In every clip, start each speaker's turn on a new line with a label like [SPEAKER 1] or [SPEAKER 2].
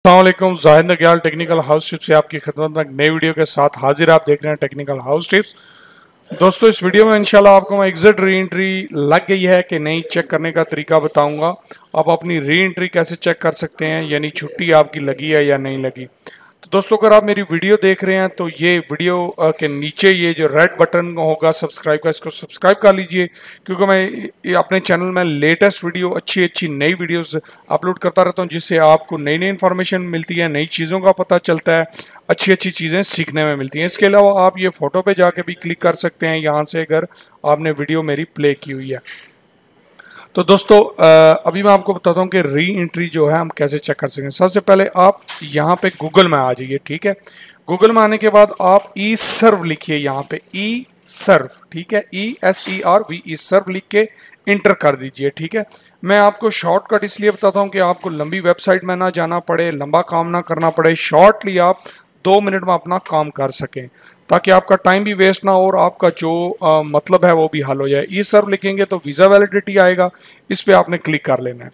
[SPEAKER 1] अस्सलामुअलैकुम, Zahid नग्याल technical house tips से आपकी खिदमत में एक नई वीडियो के साथ हाजिर। आप देख रहे हैं टेक्निकल हाउस टिप्स। दोस्तों, इस वीडियो में इंशाल्लाह आपको मैं एग्जिट री एंट्री लग गई है कि नहीं चेक करने का तरीका बताऊंगा। आप अपनी री एंट्री कैसे चेक कर सकते हैं, यानी छुट्टी आपकी लगी है या नहीं लगी। तो दोस्तों, अगर आप मेरी वीडियो देख रहे हैं तो ये वीडियो के नीचे ये जो रेड बटन होगा सब्सक्राइब का, इसको सब्सक्राइब कर लीजिए, क्योंकि मैं अपने चैनल में लेटेस्ट वीडियो अच्छी अच्छी नई वीडियोस अपलोड करता रहता हूँ, जिससे आपको नई नई इन्फॉर्मेशन मिलती है, नई चीज़ों का पता चलता है, अच्छी अच्छी चीज़ें सीखने में मिलती हैं। इसके अलावा आप ये फ़ोटो पे जाके भी क्लिक कर सकते हैं यहाँ से, अगर आपने वीडियो मेरी प्ले की हुई है। तो दोस्तों, अभी मैं आपको बताता हूँ कि री एंट्री जो है हम कैसे चेक कर सकते हैं। सबसे पहले आप यहाँ पे गूगल में आ जाइए, ठीक है। गूगल में आने के बाद आप ई सर्व लिखिए, यहाँ पे ई सर्व, ठीक है, ESERV ई सर्व लिख के इंटर कर दीजिए, ठीक है। मैं आपको शॉर्टकट इसलिए बताता हूँ कि आपको लंबी वेबसाइट में ना जाना पड़े, लंबा काम ना करना पड़े, शॉर्टली आप 2 मिनट में अपना काम कर सकें, ताकि आपका टाइम भी वेस्ट ना हो और आपका जो मतलब है वो भी हल हो जाए। ई सर्व लिखेंगे तो वीज़ा वैलिडिटी आएगा, इस पर आपने क्लिक कर लेना है,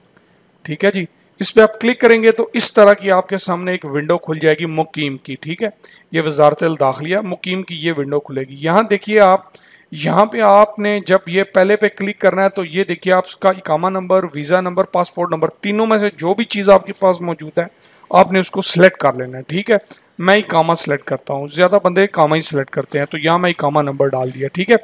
[SPEAKER 1] ठीक है जी। इस पर आप क्लिक करेंगे तो इस तरह की आपके सामने एक विंडो खुल जाएगी मुकीम की, ठीक है। ये वज़ारत दाखिला मुकीम की ये विंडो खुलेगी। यहाँ देखिए, आप यहाँ पे आपने जब ये पहले पे क्लिक करना है तो ये देखिए आपका इकामा number, visa number, passport number, तीनों में से जो भी चीज़ आपके पास मौजूद है आपने उसको सिलेक्ट कर लेना है, ठीक है। मैं इकामा सेलेक्ट करता हूँ, ज़्यादा बंदे इकामा ही सिलेक्ट करते हैं, तो यहाँ मैं इकामा नंबर डाल दिया, ठीक है।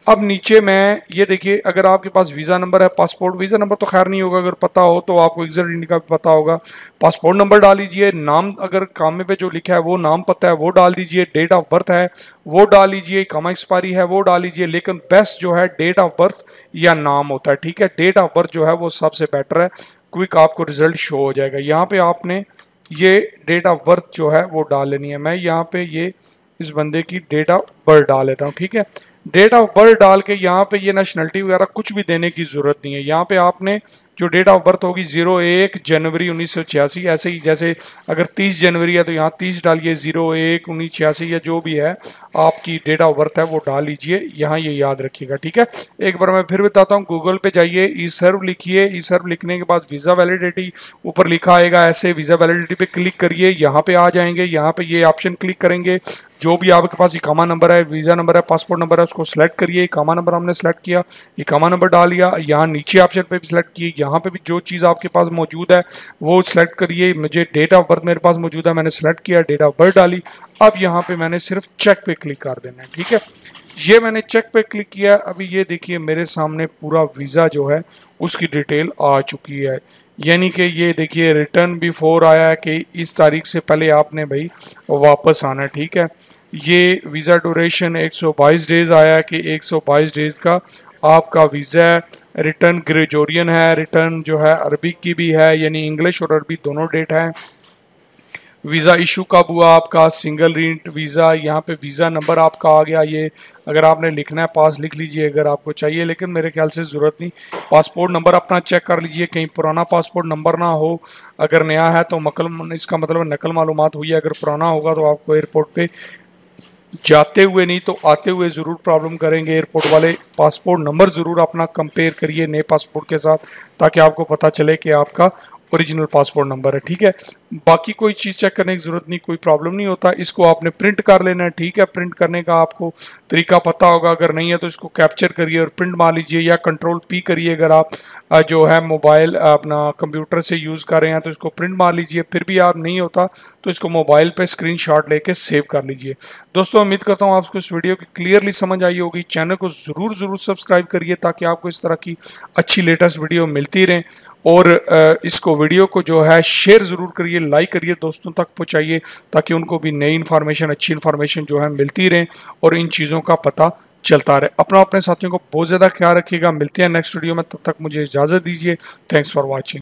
[SPEAKER 1] अब नीचे मैं ये देखिए, अगर आपके पास वीज़ा नंबर है, पासपोर्ट, वीज़ा नंबर तो खैर नहीं होगा, अगर पता हो तो आपको एग्जिट इंडिया का भी पता होगा। पासपोर्ट नंबर डाल दीजिए, नाम अगर कामे पे जो लिखा है वो नाम पता है वो डाल दीजिए, डेट ऑफ बर्थ है वो डाल लीजिए, कामा एक्सपायरी है वो डाल लीजिए, लेकिन बेस्ट जो है डेट ऑफ बर्थ या नाम होता है, ठीक है। डेट ऑफ बर्थ जो है वो सबसे बेटर है, क्विक आपको रिजल्ट शो हो जाएगा। यहाँ पे आपने ये डेट ऑफ बर्थ जो है वो डाल लेनी है। मैं यहाँ पे ये इस बंदे की डेट ऑफ बर्थ डाल लेता हूँ, ठीक है। डेट ऑफ बर्थ डाल के यहाँ पे ये नेशनलिटी वगैरह कुछ भी देने की ज़रूरत नहीं है। यहाँ पे आपने जो डेट ऑफ बर्थ होगी 01 जनवरी 1986, ऐसे ही जैसे अगर 30 जनवरी है तो यहाँ 30 डालिए, 01 1986 या जो भी है आपकी डेट ऑफ बर्थ है वो डाल लीजिए, यहाँ ये याद रखिएगा, ठीक है। एक बार मैं फिर बताता हूँ, गूगल पे जाइए, ई सर्व लिखिए, ई सर्व लिखने के बाद वीज़ा वैलिडिटी ऊपर लिखा आएगा, ऐसे वीज़ा वैलिडिटी पे क्लिक करिए, यहाँ पे आ जाएंगे, यहाँ पे ये ऑप्शन क्लिक करेंगे, जो भी आपके पास इकामा नंबर है, वीज़ा नंबर है, पासपोर्ट नंबर है, उसको सेलेक्ट करिए। इकामा नंबर हमने सेलेक्ट किया, इकामा नंबर डाल लिया, यहाँ नीचे ऑप्शन पे भी सिलेक्ट किए, यहाँ पे भी जो चीज़ आपके पास मौजूद है वो सिलेक्ट करिए। मुझे डेट ऑफ बर्थ मेरे पास मौजूद है, मैंने सेलेक्ट किया, डेट ऑफ बर्थ डाली। अब यहाँ पे मैंने सिर्फ चेक पे क्लिक कर देना है, ठीक है। ये मैंने चेक पे क्लिक किया। अभी ये देखिए मेरे सामने पूरा वीज़ा जो है उसकी डिटेल आ चुकी है, यानी कि ये देखिए रिटर्न बिफोर आया है कि इस तारीख से पहले आपने भाई वापस आना है, ठीक है। ये वीज़ा ड्यूरेशन 122 डेज़ आया है कि 122 डेज़ का आपका वीज़ा है। रिटर्न ग्रेजोरियन है, रिटर्न जो है अरबी की भी है, यानी इंग्लिश और अरबी दोनों डेट है। वीज़ा इशू कब हुआ आपका, सिंगल रेंट वीज़ा, यहाँ पे वीज़ा नंबर आपका आ गया। ये अगर आपने लिखना है पास लिख लीजिए अगर आपको चाहिए, लेकिन मेरे ख्याल से ज़रूरत नहीं। पासपोर्ट नंबर अपना चेक कर लीजिए, कहीं पुराना पासपोर्ट नंबर ना हो, अगर नया है तो इसका मतलब नकल मालूमात हुई है, अगर पुराना होगा तो आपको एयरपोर्ट पे जाते हुए नहीं तो आते हुए ज़रूर प्रॉब्लम करेंगे एयरपोर्ट वाले। पासपोर्ट नंबर ज़रूर अपना कंपेयर करिए नए पासपोर्ट के साथ, ताकि आपको पता चले कि आपका ओरिजिनल पासपोर्ट नंबर है, ठीक है। बाकी कोई चीज़ चेक करने की ज़रूरत नहीं, कोई प्रॉब्लम नहीं होता। इसको आपने प्रिंट कर लेना है, ठीक है। प्रिंट करने का आपको तरीका पता होगा, अगर नहीं है तो इसको कैप्चर करिए और प्रिंट मार लीजिए, या कंट्रोल P करिए। अगर आप जो है मोबाइल अपना कंप्यूटर से यूज़ कर रहे हैं तो इसको प्रिंट मार लीजिए। फिर भी आप नहीं होता तो इसको मोबाइल पे स्क्रीनशॉट लेके सेव कर लीजिए। दोस्तों, उम्मीद करता हूँ आपको इस वीडियो की क्लियरली समझ आई होगी। चैनल को ज़रूर सब्सक्राइब करिए, ताकि आपको इस तरह की अच्छी लेटेस्ट वीडियो मिलती रहें। और इसको वीडियो को जो है शेयर ज़रूर करिए, लाइक करिए, दोस्तों तक पहुँचाइए, ताकि उनको भी नई इन्फॉर्मेशन, अच्छी इन्फॉर्मेशन जो है मिलती रहें और इन चीज़ों का पता चलता रहे। अपने साथियों को बहुत ज़्यादा ख्याल रखिएगा। मिलते हैं नेक्स्ट वीडियो में, तब तक मुझे इजाज़त दीजिए। Thanks for watching.